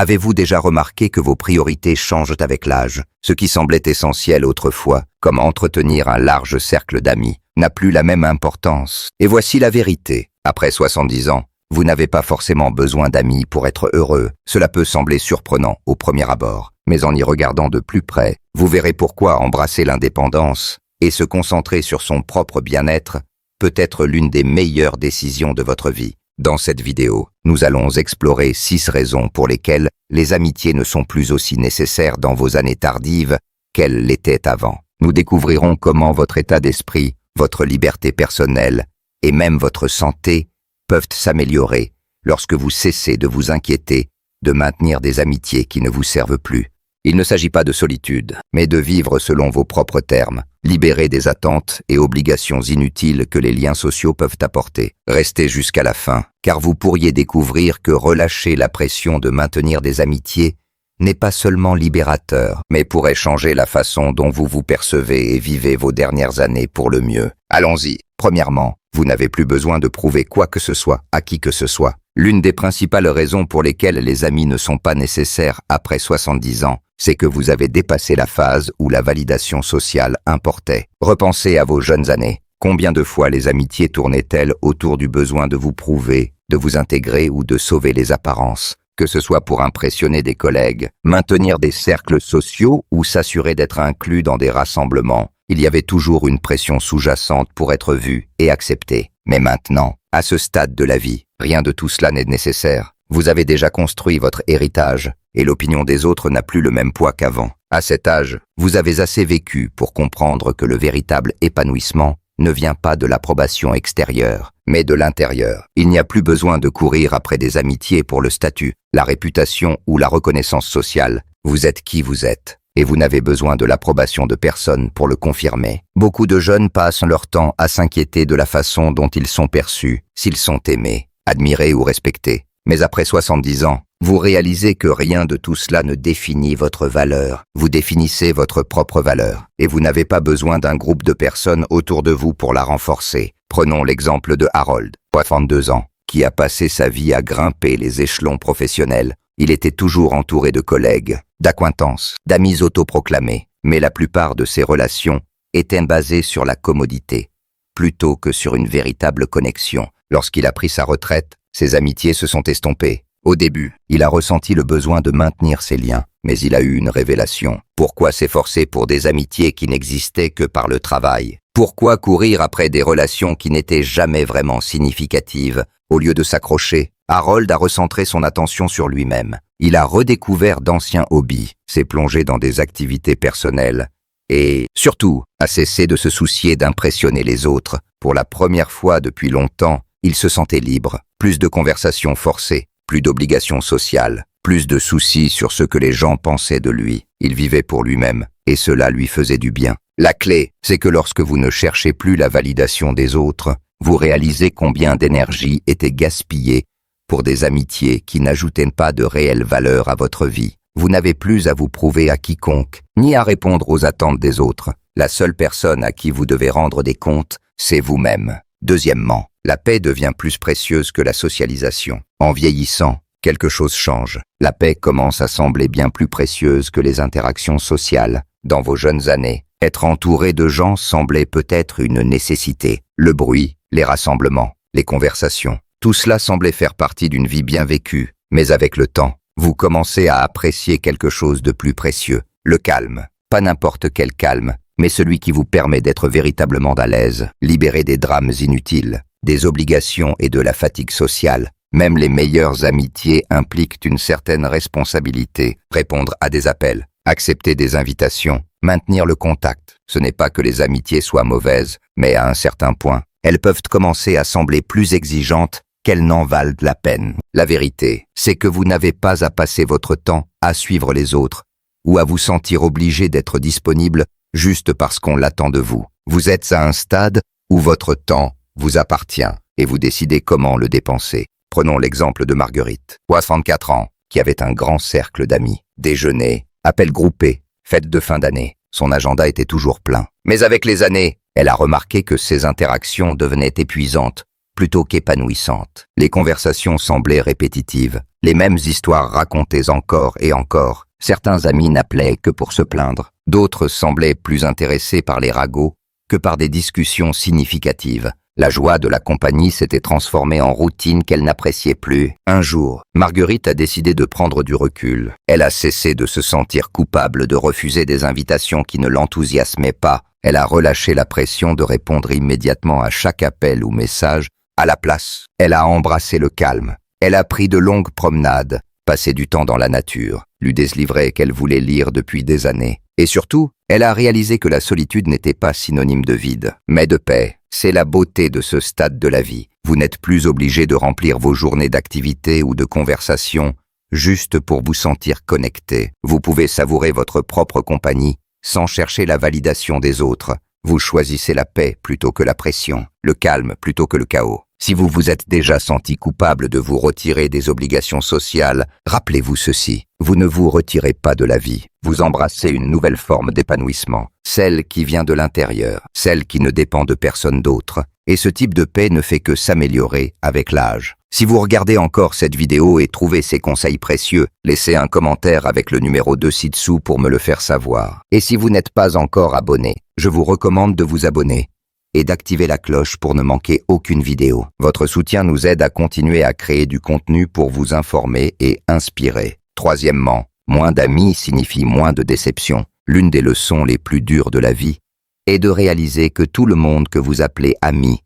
Avez-vous déjà remarqué que vos priorités changent avec l'âge? Ce qui semblait essentiel autrefois, comme entretenir un large cercle d'amis, n'a plus la même importance. Et voici la vérité. Après 70 ans, vous n'avez pas forcément besoin d'amis pour être heureux. Cela peut sembler surprenant au premier abord, mais en y regardant de plus près, vous verrez pourquoi embrasser l'indépendance et se concentrer sur son propre bien-être peut être l'une des meilleures décisions de votre vie. Dans cette vidéo, nous allons explorer 6 raisons pour lesquelles les amitiés ne sont plus aussi nécessaires dans vos années tardives qu'elles l'étaient avant. Nous découvrirons comment votre état d'esprit, votre liberté personnelle et même votre santé peuvent s'améliorer lorsque vous cessez de vous inquiéter de maintenir des amitiés qui ne vous servent plus. Il ne s'agit pas de solitude, mais de vivre selon vos propres termes, libérés des attentes et obligations inutiles que les liens sociaux peuvent apporter. Restez jusqu'à la fin, car vous pourriez découvrir que relâcher la pression de maintenir des amitiés n'est pas seulement libérateur, mais pourrait changer la façon dont vous vous percevez et vivez vos dernières années pour le mieux. Allons-y. Premièrement, vous n'avez plus besoin de prouver quoi que ce soit à qui que ce soit. L'une des principales raisons pour lesquelles les amis ne sont pas nécessaires après 70 ans, c'est que vous avez dépassé la phase où la validation sociale importait. Repensez à vos jeunes années. Combien de fois les amitiés tournaient-elles autour du besoin de vous prouver, de vous intégrer ou de sauver les apparences? Que ce soit pour impressionner des collègues, maintenir des cercles sociaux ou s'assurer d'être inclus dans des rassemblements, il y avait toujours une pression sous-jacente pour être vu et accepté. Mais maintenant, à ce stade de la vie, rien de tout cela n'est nécessaire. Vous avez déjà construit votre héritage, et l'opinion des autres n'a plus le même poids qu'avant. À cet âge, vous avez assez vécu pour comprendre que le véritable épanouissement ne vient pas de l'approbation extérieure, mais de l'intérieur. Il n'y a plus besoin de courir après des amitiés pour le statut, la réputation ou la reconnaissance sociale. Vous êtes qui vous êtes, et vous n'avez besoin de l'approbation de personne pour le confirmer. Beaucoup de jeunes passent leur temps à s'inquiéter de la façon dont ils sont perçus, s'ils sont aimés, admirés ou respectés. Mais après 70 ans, vous réalisez que rien de tout cela ne définit votre valeur. Vous définissez votre propre valeur, et vous n'avez pas besoin d'un groupe de personnes autour de vous pour la renforcer. Prenons l'exemple de Harold, 62 ans, qui a passé sa vie à grimper les échelons professionnels. Il était toujours entouré de collègues, d'acquaintances, d'amis autoproclamés, mais la plupart de ses relations étaient basées sur la commodité, plutôt que sur une véritable connexion. Lorsqu'il a pris sa retraite, ses amitiés se sont estompées. Au début, il a ressenti le besoin de maintenir ses liens, mais il a eu une révélation. Pourquoi s'efforcer pour des amitiés qui n'existaient que par le travail? Pourquoi courir après des relations qui n'étaient jamais vraiment significatives? Au lieu de s'accrocher, Harold a recentré son attention sur lui-même. Il a redécouvert d'anciens hobbies, s'est plongé dans des activités personnelles et, surtout, a cessé de se soucier d'impressionner les autres. Pour la première fois depuis longtemps, il se sentait libre. Plus de conversations forcées, plus d'obligations sociales, plus de soucis sur ce que les gens pensaient de lui. Il vivait pour lui-même, et cela lui faisait du bien. La clé, c'est que lorsque vous ne cherchez plus la validation des autres, vous réalisez combien d'énergie était gaspillée pour des amitiés qui n'ajoutaient pas de réelle valeur à votre vie. Vous n'avez plus à vous prouver à quiconque, ni à répondre aux attentes des autres. La seule personne à qui vous devez rendre des comptes, c'est vous-même. Deuxièmement, la paix devient plus précieuse que la socialisation. En vieillissant, quelque chose change. La paix commence à sembler bien plus précieuse que les interactions sociales. Dans vos jeunes années, être entouré de gens semblait peut-être une nécessité. Le bruit, les rassemblements, les conversations, tout cela semblait faire partie d'une vie bien vécue. Mais avec le temps, vous commencez à apprécier quelque chose de plus précieux. Le calme. Pas n'importe quel calme, mais celui qui vous permet d'être véritablement à l'aise, libéré des drames inutiles, des obligations et de la fatigue sociale. Même les meilleures amitiés impliquent une certaine responsabilité. Répondre à des appels, accepter des invitations, maintenir le contact. Ce n'est pas que les amitiés soient mauvaises, mais à un certain point, elles peuvent commencer à sembler plus exigeantes qu'elles n'en valent la peine. La vérité, c'est que vous n'avez pas à passer votre temps à suivre les autres ou à vous sentir obligé d'être disponible juste parce qu'on l'attend de vous. Vous êtes à un stade où votre temps vous appartient et vous décidez comment le dépenser. Prenons l'exemple de Marguerite, 64 ans, qui avait un grand cercle d'amis. Déjeuner, appels groupés, fêtes de fin d'année. Son agenda était toujours plein. Mais avec les années, elle a remarqué que ces interactions devenaient épuisantes plutôt qu'épanouissantes. Les conversations semblaient répétitives, les mêmes histoires racontées encore et encore. Certains amis n'appelaient que pour se plaindre, d'autres semblaient plus intéressés par les ragots que par des discussions significatives. La joie de la compagnie s'était transformée en routine qu'elle n'appréciait plus. Un jour, Marguerite a décidé de prendre du recul. Elle a cessé de se sentir coupable de refuser des invitations qui ne l'enthousiasmaient pas. Elle a relâché la pression de répondre immédiatement à chaque appel ou message. À la place, elle a embrassé le calme. Elle a pris de longues promenades, passé du temps dans la nature, lu des livrets qu'elle voulait lire depuis des années. Et surtout, elle a réalisé que la solitude n'était pas synonyme de vide, mais de paix. C'est la beauté de ce stade de la vie. Vous n'êtes plus obligé de remplir vos journées d'activités ou de conversations juste pour vous sentir connecté. Vous pouvez savourer votre propre compagnie sans chercher la validation des autres. Vous choisissez la paix plutôt que la pression, le calme plutôt que le chaos. Si vous vous êtes déjà senti coupable de vous retirer des obligations sociales, rappelez-vous ceci. Vous ne vous retirez pas de la vie. Vous embrassez une nouvelle forme d'épanouissement, celle qui vient de l'intérieur, celle qui ne dépend de personne d'autre. Et ce type de paix ne fait que s'améliorer avec l'âge. Si vous regardez encore cette vidéo et trouvez ces conseils précieux, laissez un commentaire avec le numéro 2 ci-dessous pour me le faire savoir. Et si vous n'êtes pas encore abonné, je vous recommande de vous abonner et d'activer la cloche pour ne manquer aucune vidéo. Votre soutien nous aide à continuer à créer du contenu pour vous informer et inspirer. Troisièmement, moins d'amis signifie moins de déceptions. L'une des leçons les plus dures de la vie est de réaliser que tout le monde que vous appelez ami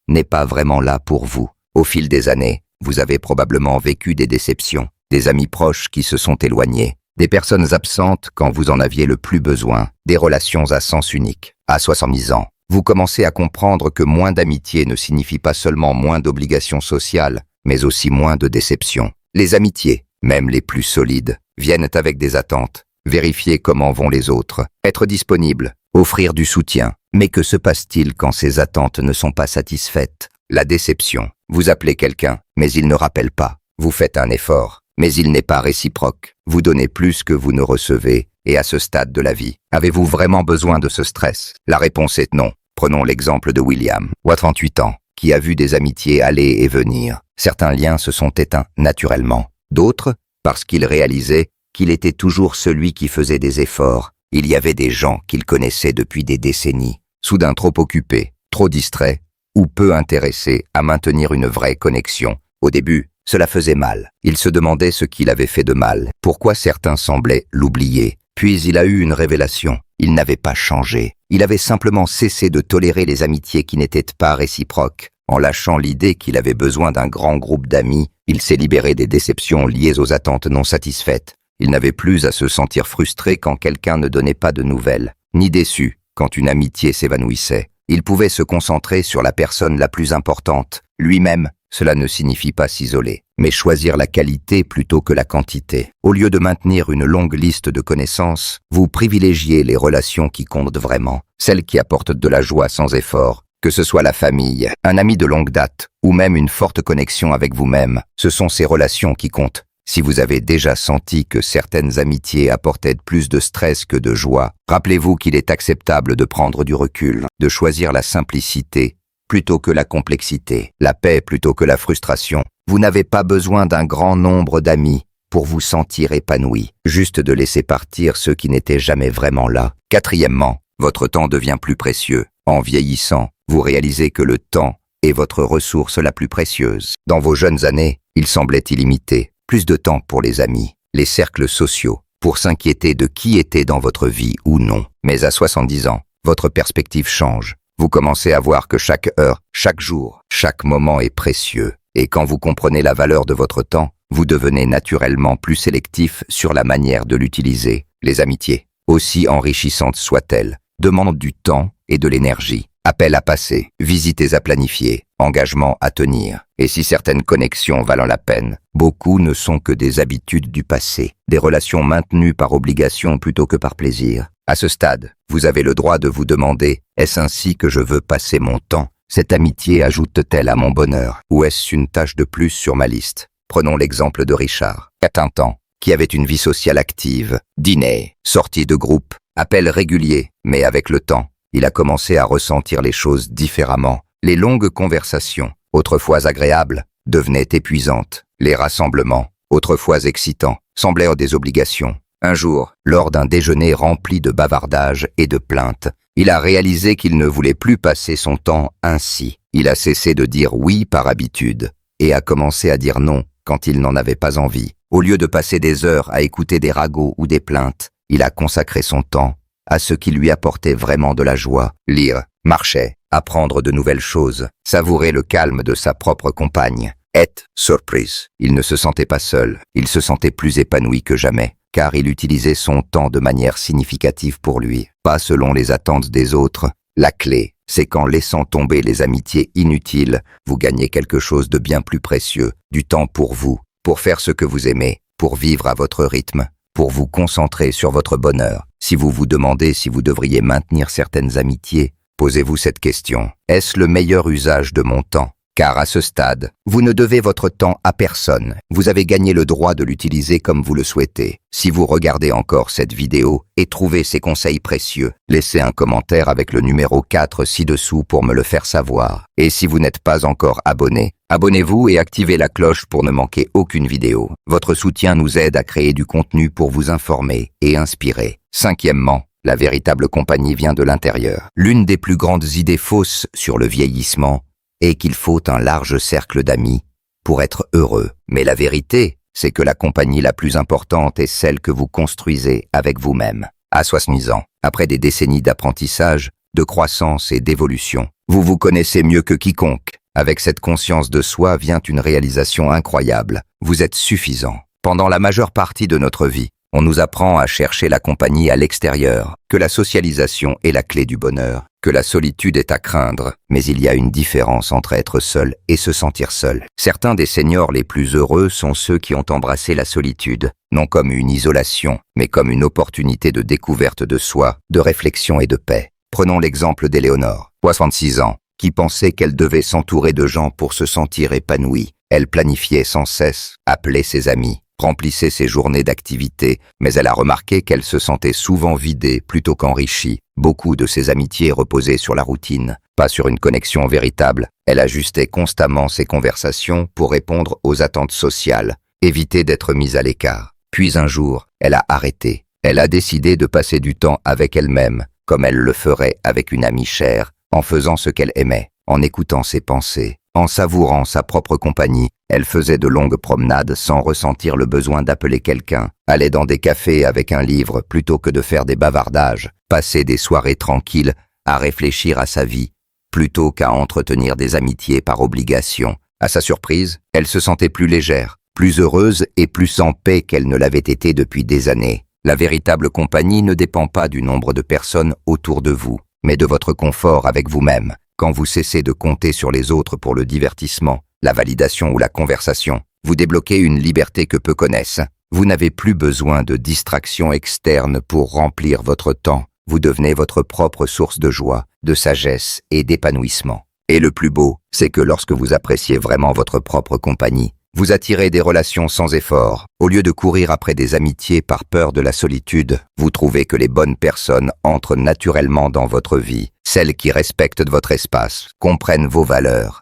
n'est pas vraiment là pour vous. Au fil des années, vous avez probablement vécu des déceptions, des amis proches qui se sont éloignés, des personnes absentes quand vous en aviez le plus besoin, des relations à sens unique. À 70 ans, vous commencez à comprendre que moins d'amitié ne signifie pas seulement moins d'obligations sociales, mais aussi moins de déceptions. Les amitiés, même les plus solides, viennent avec des attentes. Vérifier comment vont les autres, être disponible, offrir du soutien. Mais que se passe-t-il quand ces attentes ne sont pas satisfaites? La déception. Vous appelez quelqu'un, mais il ne rappelle pas. Vous faites un effort, mais il n'est pas réciproque. Vous donnez plus que vous ne recevez. Et à ce stade de la vie, avez-vous vraiment besoin de ce stress? La réponse est non. Prenons l'exemple de William, 38 ans, qui a vu des amitiés aller et venir. Certains liens se sont éteints naturellement. D'autres, parce qu'il réalisait qu'il était toujours celui qui faisait des efforts. Il y avait des gens qu'il connaissait depuis des décennies, soudain trop occupés, trop distraits, ou peu intéressés à maintenir une vraie connexion. Au début, cela faisait mal. Il se demandait ce qu'il avait fait de mal, pourquoi certains semblaient l'oublier. Puis il a eu une révélation. Il n'avait pas changé. Il avait simplement cessé de tolérer les amitiés qui n'étaient pas réciproques. En lâchant l'idée qu'il avait besoin d'un grand groupe d'amis, il s'est libéré des déceptions liées aux attentes non satisfaites. Il n'avait plus à se sentir frustré quand quelqu'un ne donnait pas de nouvelles, ni déçu quand une amitié s'évanouissait. Il pouvait se concentrer sur la personne la plus importante, lui-même. Cela ne signifie pas s'isoler, mais choisir la qualité plutôt que la quantité. Au lieu de maintenir une longue liste de connaissances, vous privilégiez les relations qui comptent vraiment, celles qui apportent de la joie sans effort. Que ce soit la famille, un ami de longue date, ou même une forte connexion avec vous-même, ce sont ces relations qui comptent. Si vous avez déjà senti que certaines amitiés apportaient plus de stress que de joie, rappelez-vous qu'il est acceptable de prendre du recul, de choisir la simplicité plutôt que la complexité, la paix plutôt que la frustration. Vous n'avez pas besoin d'un grand nombre d'amis pour vous sentir épanoui, juste de laisser partir ceux qui n'étaient jamais vraiment là. Quatrièmement, votre temps devient plus précieux. En vieillissant, vous réalisez que le temps est votre ressource la plus précieuse. Dans vos jeunes années, il semblait illimité. Plus de temps pour les amis, les cercles sociaux, pour s'inquiéter de qui était dans votre vie ou non. Mais à 70 ans, votre perspective change. Vous commencez à voir que chaque heure, chaque jour, chaque moment est précieux. Et quand vous comprenez la valeur de votre temps, vous devenez naturellement plus sélectif sur la manière de l'utiliser. Les amitiés, aussi enrichissantes soient-elles, demandent du temps et de l'énergie. Appels à passer, visites à planifier, engagements à tenir. Et si certaines connexions valent la peine, beaucoup ne sont que des habitudes du passé, des relations maintenues par obligation plutôt que par plaisir. À ce stade, vous avez le droit de vous demander « Est-ce ainsi que je veux passer mon temps ? Cette amitié ajoute-t-elle à mon bonheur ? Ou est-ce une tâche de plus sur ma liste ?» Prenons l'exemple de Richard, 41 ans, qui avait une vie sociale active, dîner, sorties de groupe, appels réguliers, mais avec le temps, il a commencé à ressentir les choses différemment. Les longues conversations, autrefois agréables, devenaient épuisantes. Les rassemblements, autrefois excitants, semblaient des obligations. Un jour, lors d'un déjeuner rempli de bavardages et de plaintes, il a réalisé qu'il ne voulait plus passer son temps ainsi. Il a cessé de dire oui par habitude et a commencé à dire non quand il n'en avait pas envie. Au lieu de passer des heures à écouter des ragots ou des plaintes, il a consacré son temps à ce qui lui apportait vraiment de la joie. Lire, marcher, apprendre de nouvelles choses, savourer le calme de sa propre compagne. Surprise. Il ne se sentait pas seul, il se sentait plus épanoui que jamais, car il utilisait son temps de manière significative pour lui, pas selon les attentes des autres. La clé, c'est qu'en laissant tomber les amitiés inutiles, vous gagnez quelque chose de bien plus précieux, du temps pour vous, pour faire ce que vous aimez, pour vivre à votre rythme, pour vous concentrer sur votre bonheur. Si vous vous demandez si vous devriez maintenir certaines amitiés, posez-vous cette question. Est-ce le meilleur usage de mon temps ? Car à ce stade, vous ne devez votre temps à personne. Vous avez gagné le droit de l'utiliser comme vous le souhaitez. Si vous regardez encore cette vidéo et trouvez ces conseils précieux, laissez un commentaire avec le numéro 4 ci-dessous pour me le faire savoir. Et si vous n'êtes pas encore abonné, abonnez-vous et activez la cloche pour ne manquer aucune vidéo. Votre soutien nous aide à créer du contenu pour vous informer et inspirer. Cinquièmement, la véritable compagnie vient de l'intérieur. L'une des plus grandes idées fausses sur le vieillissement et qu'il faut un large cercle d'amis pour être heureux. Mais la vérité, c'est que la compagnie la plus importante est celle que vous construisez avec vous-même. À 70 ans, après des décennies d'apprentissage, de croissance et d'évolution, vous vous connaissez mieux que quiconque. Avec cette conscience de soi vient une réalisation incroyable. Vous êtes suffisant. Pendant la majeure partie de notre vie, on nous apprend à chercher la compagnie à l'extérieur, que la socialisation est la clé du bonheur, que la solitude est à craindre, mais il y a une différence entre être seul et se sentir seul. Certains des seniors les plus heureux sont ceux qui ont embrassé la solitude, non comme une isolation, mais comme une opportunité de découverte de soi, de réflexion et de paix. Prenons l'exemple d'Éléonore, 66 ans, qui pensait qu'elle devait s'entourer de gens pour se sentir épanouie. Elle planifiait sans cesse, appelait ses amis, remplissait ses journées d'activités, mais elle a remarqué qu'elle se sentait souvent vidée plutôt qu'enrichie. Beaucoup de ses amitiés reposaient sur la routine, pas sur une connexion véritable. Elle ajustait constamment ses conversations pour répondre aux attentes sociales, éviter d'être mise à l'écart. Puis un jour, elle a arrêté. Elle a décidé de passer du temps avec elle-même, comme elle le ferait avec une amie chère, en faisant ce qu'elle aimait, en écoutant ses pensées, en savourant sa propre compagnie. Elle faisait de longues promenades sans ressentir le besoin d'appeler quelqu'un, allait dans des cafés avec un livre plutôt que de faire des bavardages, passait des soirées tranquilles à réfléchir à sa vie, plutôt qu'à entretenir des amitiés par obligation. À sa surprise, elle se sentait plus légère, plus heureuse et plus en paix qu'elle ne l'avait été depuis des années. La véritable compagnie ne dépend pas du nombre de personnes autour de vous, mais de votre confort avec vous-même. Quand vous cessez de compter sur les autres pour le divertissement, la validation ou la conversation, vous débloquez une liberté que peu connaissent. Vous n'avez plus besoin de distractions externes pour remplir votre temps. Vous devenez votre propre source de joie, de sagesse et d'épanouissement. Et le plus beau, c'est que lorsque vous appréciez vraiment votre propre compagnie, vous attirez des relations sans effort. Au lieu de courir après des amitiés par peur de la solitude, vous trouvez que les bonnes personnes entrent naturellement dans votre vie, celles qui respectent votre espace, comprennent vos valeurs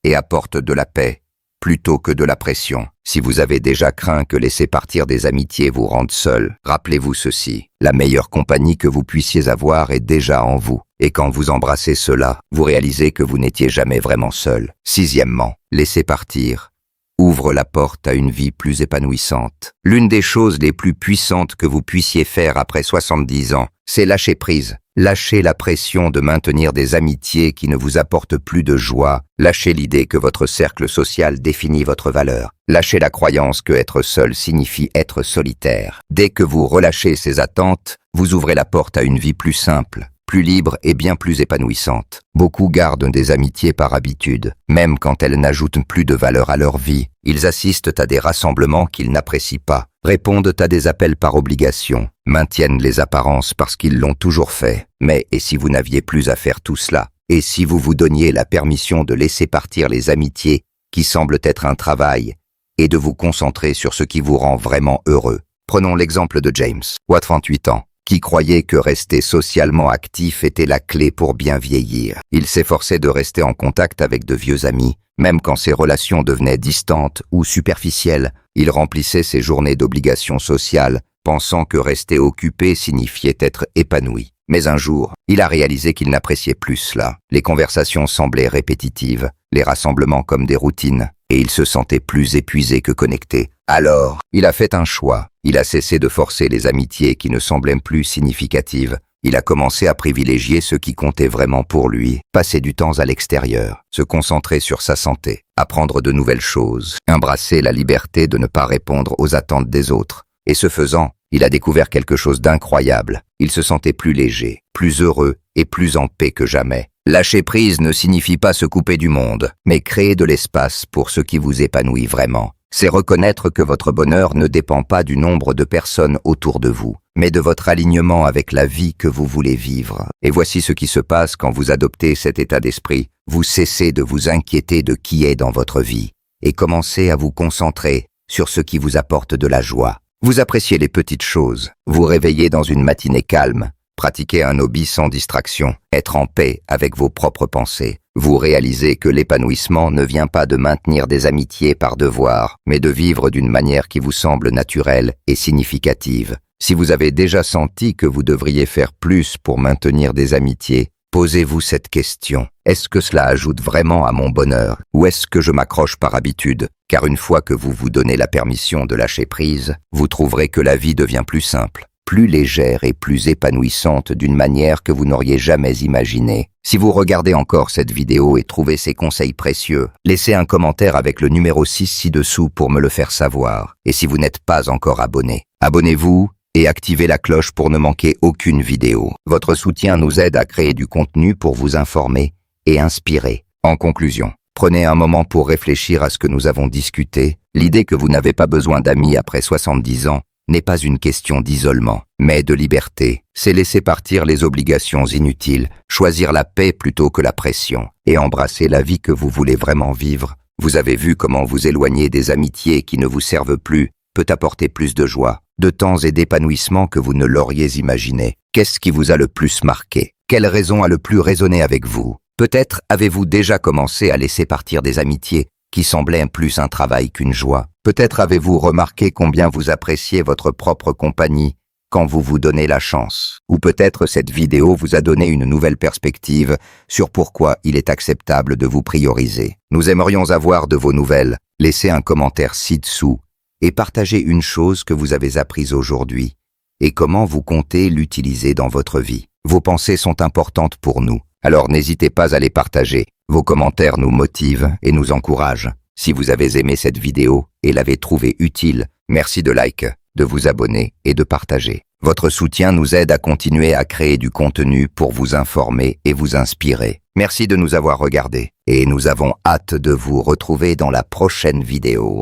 et apportent de la paix plutôt que de la pression. Si vous avez déjà craint que laisser partir des amitiés vous rende seul, rappelez-vous ceci. La meilleure compagnie que vous puissiez avoir est déjà en vous. Et quand vous embrassez cela, vous réalisez que vous n'étiez jamais vraiment seul. Sixièmement, laisser partir ouvre la porte à une vie plus épanouissante. L'une des choses les plus puissantes que vous puissiez faire après 70 ans, c'est lâcher prise. Lâchez la pression de maintenir des amitiés qui ne vous apportent plus de joie. Lâchez l'idée que votre cercle social définit votre valeur. Lâchez la croyance que être seul signifie être solitaire. Dès que vous relâchez ces attentes, vous ouvrez la porte à une vie plus simple, plus libre et bien plus épanouissante. Beaucoup gardent des amitiés par habitude, même quand elles n'ajoutent plus de valeur à leur vie. Ils assistent à des rassemblements qu'ils n'apprécient pas, répondent à des appels par obligation, maintiennent les apparences parce qu'ils l'ont toujours fait. Mais et si vous n'aviez plus à faire tout cela? Et si vous vous donniez la permission de laisser partir les amitiés qui semblent être un travail et de vous concentrer sur ce qui vous rend vraiment heureux? Prenons l'exemple de James, 38 ans, qui croyait que rester socialement actif était la clé pour bien vieillir. Il s'efforçait de rester en contact avec de vieux amis, même quand ses relations devenaient distantes ou superficielles. Il remplissait ses journées d'obligations sociales, pensant que rester occupé signifiait être épanoui. Mais un jour, il a réalisé qu'il n'appréciait plus cela. Les conversations semblaient répétitives, les rassemblements comme des routines, et il se sentait plus épuisé que connecté. Alors, il a fait un choix. Il a cessé de forcer les amitiés qui ne semblaient plus significatives. Il a commencé à privilégier ce qui comptait vraiment pour lui, passer du temps à l'extérieur, se concentrer sur sa santé, apprendre de nouvelles choses, embrasser la liberté de ne pas répondre aux attentes des autres. Et ce faisant, il a découvert quelque chose d'incroyable. Il se sentait plus léger, plus heureux et plus en paix que jamais. Lâcher prise ne signifie pas se couper du monde, mais créer de l'espace pour ce qui vous épanouit vraiment. C'est reconnaître que votre bonheur ne dépend pas du nombre de personnes autour de vous, mais de votre alignement avec la vie que vous voulez vivre. Et voici ce qui se passe quand vous adoptez cet état d'esprit. Vous cessez de vous inquiéter de qui est dans votre vie et commencez à vous concentrer sur ce qui vous apporte de la joie. Vous appréciez les petites choses, vous réveillez dans une matinée calme, pratiquez un hobby sans distraction, être en paix avec vos propres pensées. Vous réalisez que l'épanouissement ne vient pas de maintenir des amitiés par devoir, mais de vivre d'une manière qui vous semble naturelle et significative. Si vous avez déjà senti que vous devriez faire plus pour maintenir des amitiés, posez-vous cette question. Est-ce que cela ajoute vraiment à mon bonheur ou est-ce que je m'accroche par habitude? Car une fois que vous vous donnez la permission de lâcher prise, vous trouverez que la vie devient plus simple, plus légère et plus épanouissante d'une manière que vous n'auriez jamais imaginée. Si vous regardez encore cette vidéo et trouvez ces conseils précieux, laissez un commentaire avec le numéro 6 ci-dessous pour me le faire savoir. Et si vous n'êtes pas encore abonné, abonnez-vous et activez la cloche pour ne manquer aucune vidéo. Votre soutien nous aide à créer du contenu pour vous informer et inspirer. En conclusion, prenez un moment pour réfléchir à ce que nous avons discuté. L'idée que vous n'avez pas besoin d'amis après 70 ans n'est pas une question d'isolement, mais de liberté. C'est laisser partir les obligations inutiles, choisir la paix plutôt que la pression, et embrasser la vie que vous voulez vraiment vivre. Vous avez vu comment vous éloigner des amitiés qui ne vous servent plus peut apporter plus de joie, de temps et d'épanouissement que vous ne l'auriez imaginé. Qu'est-ce qui vous a le plus marqué? Quelle raison a le plus résonné avec vous? Peut-être avez-vous déjà commencé à laisser partir des amitiés qui semblaient plus un travail qu'une joie. Peut-être avez-vous remarqué combien vous appréciez votre propre compagnie quand vous vous donnez la chance. Ou peut-être cette vidéo vous a donné une nouvelle perspective sur pourquoi il est acceptable de vous prioriser. Nous aimerions avoir de vos nouvelles. Laissez un commentaire ci-dessous et partagez une chose que vous avez apprise aujourd'hui et comment vous comptez l'utiliser dans votre vie. Vos pensées sont importantes pour nous, alors n'hésitez pas à les partager. Vos commentaires nous motivent et nous encouragent. Si vous avez aimé cette vidéo et l'avez trouvée utile, merci de liker, de vous abonner et de partager. Votre soutien nous aide à continuer à créer du contenu pour vous informer et vous inspirer. Merci de nous avoir regardés et nous avons hâte de vous retrouver dans la prochaine vidéo.